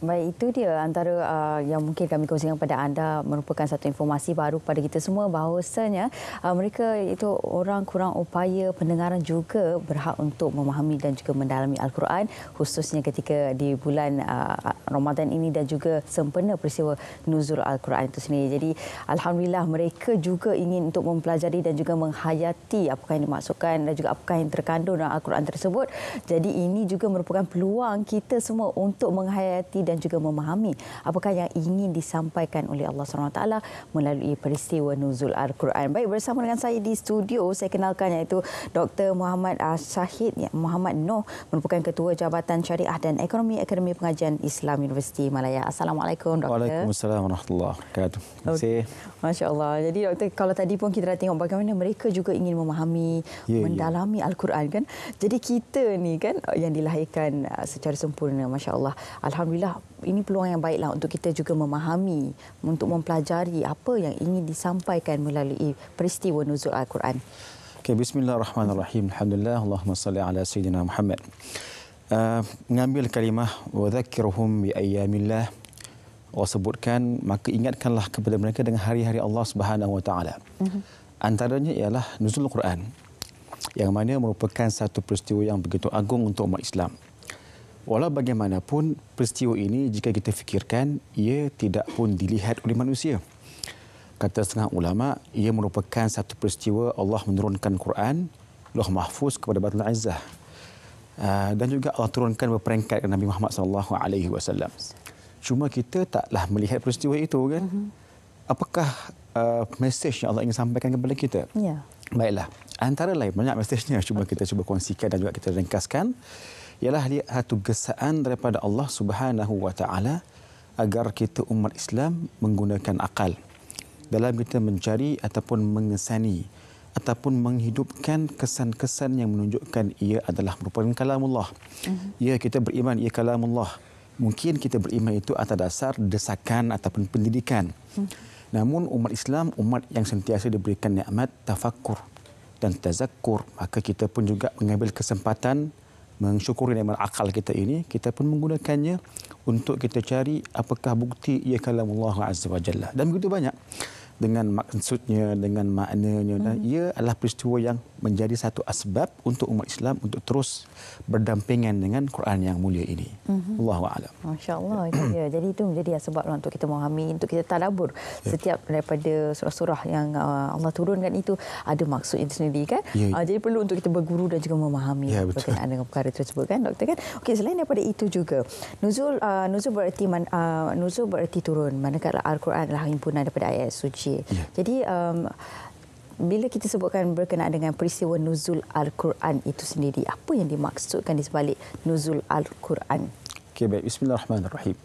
Baik, itu dia antara yang mungkin kami kongsikan kepada anda, merupakan satu informasi baru kepada kita semua bahawasanya mereka itu orang kurang upaya pendengaran juga berhak untuk memahami dan juga mendalami Al-Quran, khususnya ketika di bulan Ramadan ini dan juga sempena peristiwa nuzul Al-Quran itu sendiri. Jadi alhamdulillah mereka juga ingin untuk mempelajari dan juga menghayati apakah yang dimaksudkan dan juga apakah yang terkandung dalam Al-Quran tersebut. Jadi ini juga merupakan peluang kita semua untuk menghayati dan juga memahami apakah yang ingin disampaikan oleh Allah SWT melalui peristiwa nuzul Al-Quran. Baik, bersama dengan saya di studio, saya kenalkan iaitu Dr. Muhammad Syahid Muhammad Noh, merupakan Ketua Jabatan Syariah dan Ekonomi Akademi Pengajian Islam Universiti Malaya. Assalamualaikum, Doktor. Waalaikumsalam warahmatullahi wabarakatuh. Terima kasih. Masya Allah. Jadi Doktor, kalau tadi pun kita dah tengok bagaimana mereka juga ingin memahami, mendalami Al-Quran kan. Jadi kita ni kan yang dilahirkan secara sempurna, Masya Allah. Alhamdulillah, ini peluang yang baiklah untuk kita juga memahami, untuk mempelajari apa yang ingin disampaikan melalui peristiwa nuzul Al-Quran. Okay, bismillahirrahmanirrahim. Alhamdulillah, Allahumma salli ala Sayyidina Muhammad. Mengambil kalimah wa dzakirhum bi ayyamillah, Allah sebutkan, maka ingatkanlah kepada mereka dengan hari-hari Allah Subhanahu wa taala. Antaranya ialah nuzul Quran, yang mana merupakan satu peristiwa yang begitu agung untuk umat Islam. Walau bagaimanapun peristiwa ini, jika kita fikirkan, ia tidak pun dilihat oleh manusia. Kata setengah ulama, ia merupakan satu peristiwa Allah menurunkan Quran, Lauh Mahfuz kepada Baitul Izzah. Dan juga Allah turunkan berperingkat Nabi Muhammad SAW. Cuma kita taklah melihat peristiwa itu kan. Apakah mesej yang Allah ingin sampaikan kepada kita? Ya. Baiklah, antara lain banyak mesejnya, cuma kita cuba kongsikan dan juga kita ringkaskan, ialah satu gesaan daripada Allah Subhanahu wa taala agar kita umat Islam menggunakan akal dalam kita mencari ataupun mengesani ataupun menghidupkan kesan-kesan yang menunjukkan ia adalah merupakan kalamullah. Ya, kita beriman ia kalamullah. Mungkin kita beriman itu atas dasar desakan ataupun pendidikan. Namun umat Islam, umat yang sentiasa diberikan nikmat tafakkur dan tazakkur, maka kita pun juga mengambil kesempatan mensyukuri nikmat akal kita ini, kita pun menggunakannya untuk kita cari apakah bukti ia kalamullah azza wa jalla. Dan begitu banyak dengan maksudnya, dengan maknanya, dan ia adalah peristiwa yang menjadi satu asbab untuk umat Islam untuk terus berdampingan dengan Quran yang mulia ini. Allahu a'lam. Masya-Allah, itu dia. Jadi itu menjadi sebab untuk kita memahami, untuk kita tadabbur setiap daripada surah-surah yang Allah turunkan itu ada maksud itu sendiri kan. Jadi perlu untuk kita berguru dan juga memahami berkenaan dengan perkara tersebut kan, Doktor kan. Okey, selain daripada itu juga nuzul berarti turun, manakala Al-Quran adalah himpunan daripada ayat suci. Jadi bila kita sebutkan berkenaan dengan peristiwa nuzul Al-Quran itu sendiri, apa yang dimaksudkan di sebalik nuzul Al-Quran? Okey, baik, bismillahirrahmanirrahim.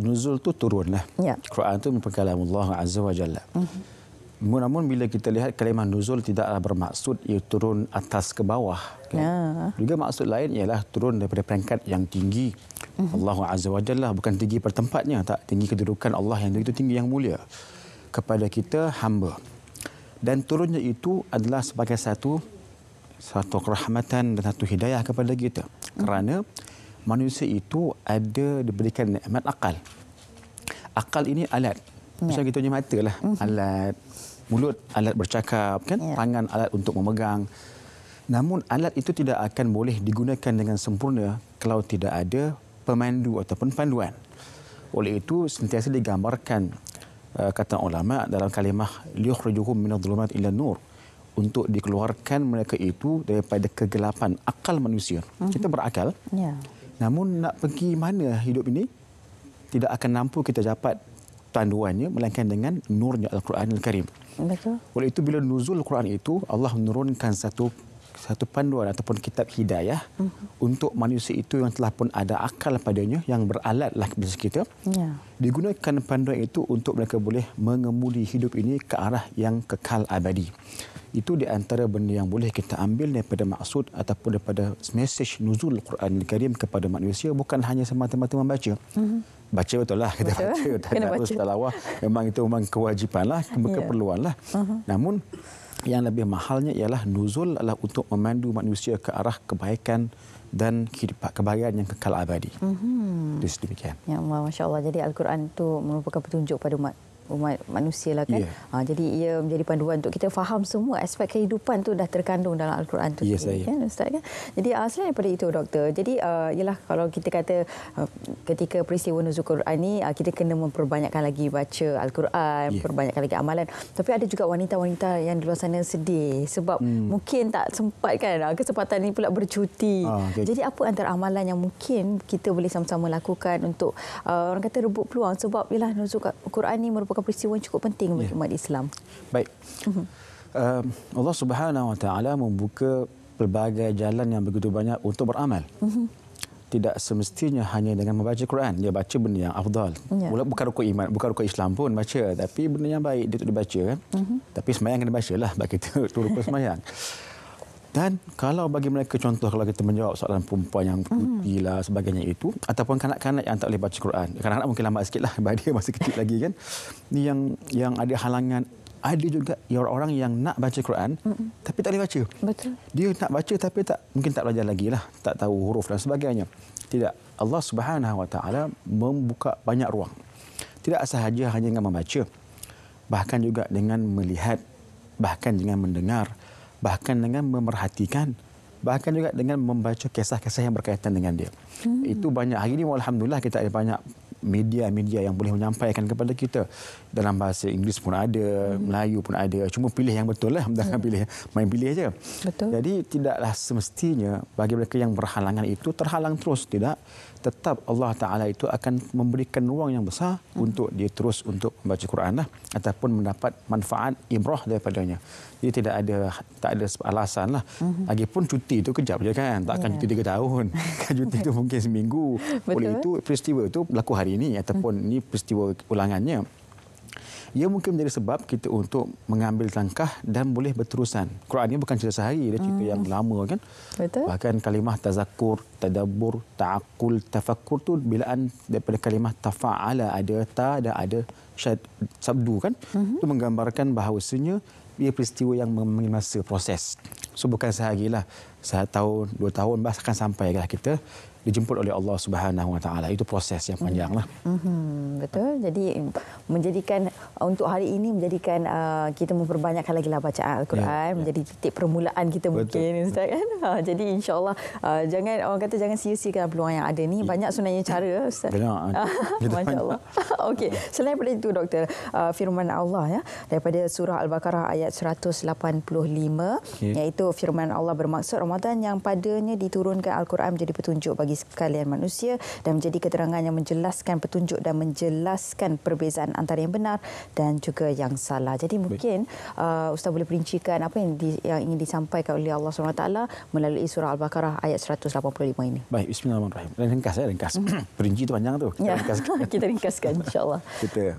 Nuzul tu turunlah. Quran tu merupakan kalamullah azza wa jalla. Namun bila kita lihat kalimah nuzul tidaklah bermaksud ia turun atas ke bawah kan? Juga maksud lain ialah turun daripada peringkat yang tinggi. Allah azza wa jalla, bukan tinggi pada tempatnya, tak, tinggi kedudukan Allah yang begitu tinggi yang mulia kepada kita hamba. Dan turunnya itu adalah sebagai satu kerahmatan dan satu hidayah kepada kita. Kerana manusia itu ada diberikan nikmat akal. Akal ini alat. Macam kita punya mata lah. Alat. Mulut alat bercakap kan. Tangan alat untuk memegang. Namun alat itu tidak akan boleh digunakan dengan sempurna kalau tidak ada pemandu ataupun panduan. Oleh itu sentiasa digambarkan kata ulama dalam kalimah liyukhrijuhum minadh-dhulumati ila nur, untuk dikeluarkan mereka itu daripada kegelapan akal manusia. Kita berakal. Namun nak pergi mana hidup ini tidak akan mampu kita dapat panduannya melainkan dengan nurnya Al-Quran Al-Karim. Betul. Oleh itu bila nuzul Quran itu Allah menurunkan satu panduan ataupun kitab hidayah untuk manusia itu yang telah pun ada akal padanya, yang beralatlah kepada kita. Digunakan panduan itu untuk mereka boleh mengemudi hidup ini ke arah yang kekal abadi. Itu di antara benda yang boleh kita ambil daripada maksud ataupun daripada mesej nuzul Quran Al-Karim kepada manusia, bukan hanya semata-mata membaca. Baca betul lah, kita baca. Tadarus, tilawah, memang itu memang kewajipan lah, keperluan lah. Namun yang lebih mahalnya ialah nuzul adalah untuk memandu manusia ke arah kebaikan dan kebahagiaan yang kekal abadi. Itu sedemikian. Ya Allah, Masya Allah. Jadi Al-Quran itu merupakan petunjuk pada umat manusia lah kan. Jadi ia menjadi panduan untuk kita faham semua aspek kehidupan tu dah terkandung dalam Al-Quran tu sendiri kan Ustaz kan. Jadi selain daripada itu doktor, jadi ialah kalau kita kata ketika peristiwa nuzul Quran ni kita kena memperbanyakkan lagi baca Al-Quran, perbanyakkan lagi amalan. Tapi ada juga wanita-wanita yang di luar sana sedih sebab mungkin tak sempat kan kesempatan ni pula bercuti. Jadi apa antara amalan yang mungkin kita boleh sama-sama lakukan untuk orang kata rebut peluang, sebab ialah nuzul Quran ni merupakan peristiwa yang cukup penting bagi umat Islam. Baik. Allah Subhanahu Wa Taala membuka pelbagai jalan yang begitu banyak untuk beramal. Tidak semestinya hanya dengan membaca Quran. Dia baca benda yang afdal. Bukan rukun iman, bukan rukun Islam pun baca, tapi benda yang baik dia untuk dibaca kan. Tapi sembahyang kena bacalah bagi kita itu rukun sembahyang. Dan kalau bagi mereka, contoh kalau kita menjawab soalan perempuan yang cuti lah sebagainya itu, ataupun kanak-kanak yang tak boleh baca Quran. Kanak-kanak mungkin lambat sikit lah sebab dia masih kecil lagi kan. Ni yang ada halangan. Ada juga orang-orang yang nak baca Quran tapi tak boleh baca. Betul. Dia nak baca tapi mungkin tak belajar lagi lah, tak tahu huruf dan sebagainya. Tidak. Allah Subhanahu Wa Taala membuka banyak ruang. Tidak sahaja hanya dengan membaca, bahkan juga dengan melihat, bahkan dengan mendengar, bahkan dengan memerhatikan, bahkan juga dengan membaca kisah-kisah yang berkaitan dengan dia. Itu banyak. Hari ini alhamdulillah kita ada banyak media-media yang boleh menyampaikan kepada kita. Dalam bahasa Inggeris pun ada, Melayu pun ada. Cuma pilih yang betul lah, jangan pilih main pilih aja. Betul. Jadi tidaklah semestinya bagi mereka yang berhalangan itu terhalang terus, tidak. Tetap Allah Taala itu akan memberikan ruang yang besar untuk dia terus untuk membaca Quran lah, ataupun mendapat manfaat ibrah daripadanya. Jadi tak ada alasan lah. Lagipun cuti itu kejap je kan, takkan cuti 3 tahun. Kan cuti itu mungkin seminggu. Oleh itu peristiwa itu berlaku hari ini ataupun ini peristiwa ulangannya. Ia mungkin menjadi sebab kita untuk mengambil langkah dan boleh berterusan. Quran ini bukan cerita sehari, dia cerita yang lama kan. Betul. Bahkan kalimah tazakkur, tadabbur, ta'aqqul, tafakkur tu bilaan daripada kalimah tafa'ala, ada ta dan ada sabdu kan. Itu menggambarkan bahawasanya ia peristiwa yang mengambil masa proses. So bukan sehari lah, 1 tahun, 2 tahun bahkan sampai lah kita dijemput oleh Allah Subhanahu Wa Taala. Itu proses yang panjang lah. Betul. Jadi menjadikan untuk hari ini menjadikan kita memperbanyakkan lagi lah bacaan Al-Quran, menjadi titik permulaan kita mungkin Ustaz kan. Jadi insya-Allah jangan orang kata jangan sia-siakan peluang yang ada ni. Banyak sebenarnya cara Ustaz. Masya-Allah. Okey, selain daripada itu doktor, firman Allah ya daripada surah Al-Baqarah ayat 185 iaitu firman Allah bermaksud Ramadan yang padanya diturunkan Al-Quran menjadi petunjuk bagi sekalian manusia dan menjadi keterangan yang menjelaskan petunjuk dan menjelaskan perbezaan antara yang benar dan juga yang salah. Jadi mungkin Ustaz boleh perincikan apa yang ingin disampaikan oleh Allah SWT melalui surah Al-Baqarah ayat 185 ini. Baik, bismillahirrahmanirrahim. Ringkas. Perinci tu panjang tu. Kita ringkaskan insya-Allah. Okey.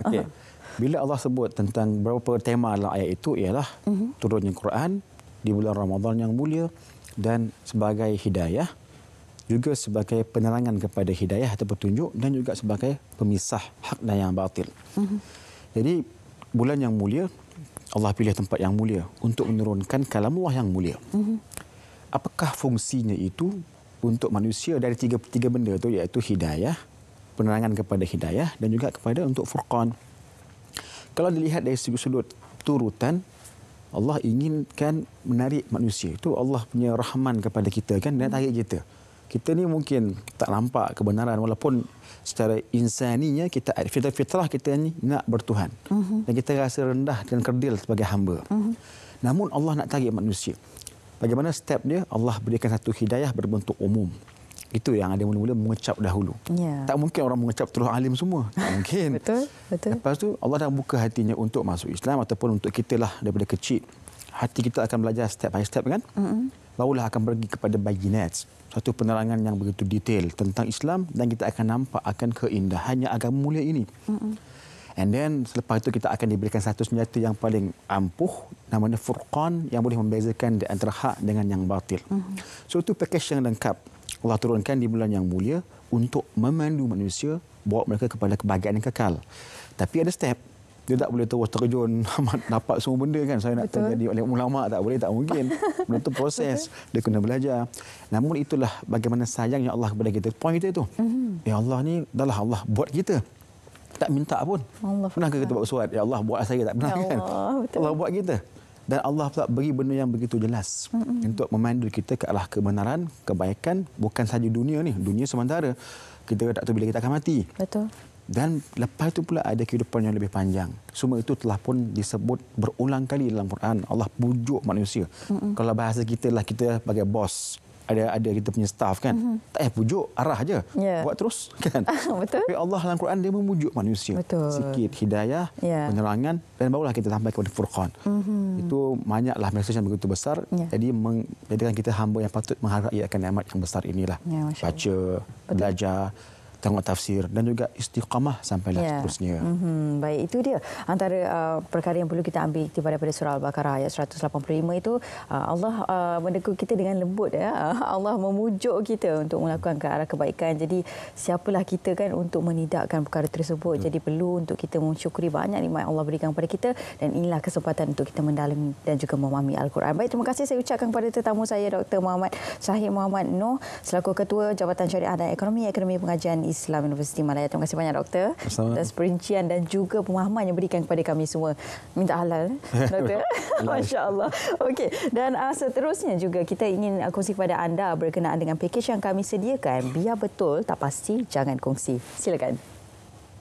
Bila Allah sebut tentang beberapa tema dalam ayat itu ialah turunnya Quran di bulan Ramadan yang mulia dan sebagai hidayah, juga sebagai penerangan kepada hidayah atau petunjuk, dan juga sebagai pemisah hak dan yang batil. Jadi bulan yang mulia, Allah pilih tempat yang mulia untuk menurunkan kalamullah yang mulia. Apakah fungsinya itu untuk manusia dari tiga benda itu, iaitu hidayah, penerangan kepada hidayah, dan juga kepada untuk furqan. Kalau dilihat dari sudut turutan, Allah inginkan menarik manusia. Itu Allah punya rahman kepada kita kan, dan tarik kita. Kita ni mungkin tak nampak kebenaran walaupun secara insaninya kita fitrah kita ni nak bertuhan. Dan kita rasa rendah dan kerdil sebagai hamba. Namun Allah nak tarik manusia. Bagaimana step dia? Allah berikan satu hidayah berbentuk umum. Itu yang ada mula-mula mengecap dahulu. Tak mungkin orang mengecap terus alim semua. Tak mungkin. Betul. Lepas tu Allah dah buka hatinya untuk masuk Islam ataupun untuk kita lah daripada kecil. Hati kita akan belajar step by step kan? Barulah akan pergi kepada bayinat, satu penerangan yang begitu detail tentang Islam, dan kita akan nampak akan keindahannya agama mulia ini. And then selepas itu kita akan diberikan satu senjata yang paling ampuh, namanya Furqan, yang boleh membezakan di antara hak dengan yang batil. So itu package yang lengkap Allah turunkan di bulan yang mulia untuk memandu manusia, bawa mereka kepada kebahagiaan yang kekal. Tapi ada step. Dia tak boleh terus terjun dapat semua benda kan. Saya nak jadi oleh ulama tak boleh, tak mungkin. Benda tu proses. Dia kena belajar. Namun itulah bagaimana sayangnya Allah kepada kita. Poin kita tu. Ya Allah ni adalah Allah buat kita. Tak minta pun. Pernahkah kita buat surat? Ya Allah buat saya, tak pernah kan? Allah buat kita. Dan Allah pula beri benda yang begitu jelas untuk memandu kita ke arah kebenaran, kebaikan, bukan sahaja dunia ni. Dunia sementara. Kita tak tahu bila kita akan mati. Betul. Dan lepas itu pula ada kehidupan yang lebih panjang. Semua itu telah pun disebut berulang kali dalam Quran. Allah pujuk manusia. Kalau bahasa kita lah, kita sebagai bos. Ada kita punya staff kan. Tak payah pujuk, arah je. Buat terus kan. Betul. Tapi Allah dalam Quran dia memujuk manusia. Betul. Sikit hidayah, penerangan, dan barulah kita sampai kepada Furqan. Itu banyaklah mesej yang begitu besar. Jadi menjadikan kita hamba yang patut menghargai akan nikmat yang besar inilah. Baca, belajar, tengok tafsir dan juga istiqamah sampailah seterusnya. Baik, itu dia antara perkara yang perlu kita ambil daripada surah Al-Baqarah ayat 185 itu. Allah menegur kita dengan lembut, ya. Allah memujuk kita untuk melakukan ke arah kebaikan. Jadi siapalah kita kan untuk menidakkan perkara tersebut. Jadi perlu untuk kita mensyukuri banyak nikmat yang Allah berikan kepada kita, dan inilah kesempatan untuk kita mendalami dan juga memahami Al-Quran. Baik, terima kasih saya ucapkan kepada tetamu saya Dr. Muhammad Syahid Muhammad Noh selaku Ketua Jabatan Syariah dan Ekonomi Pengajian Islam Universiti Malaya. Terima kasih banyak Doktor atas perincian dan juga pemahaman yang berikan kepada kami semua. Minta halal, Doktor. Masya Allah. Okey, dan seterusnya juga kita ingin kongsi kepada anda berkenaan dengan pakej yang kami sediakan. Biar betul tak pasti, jangan kongsi. Silakan.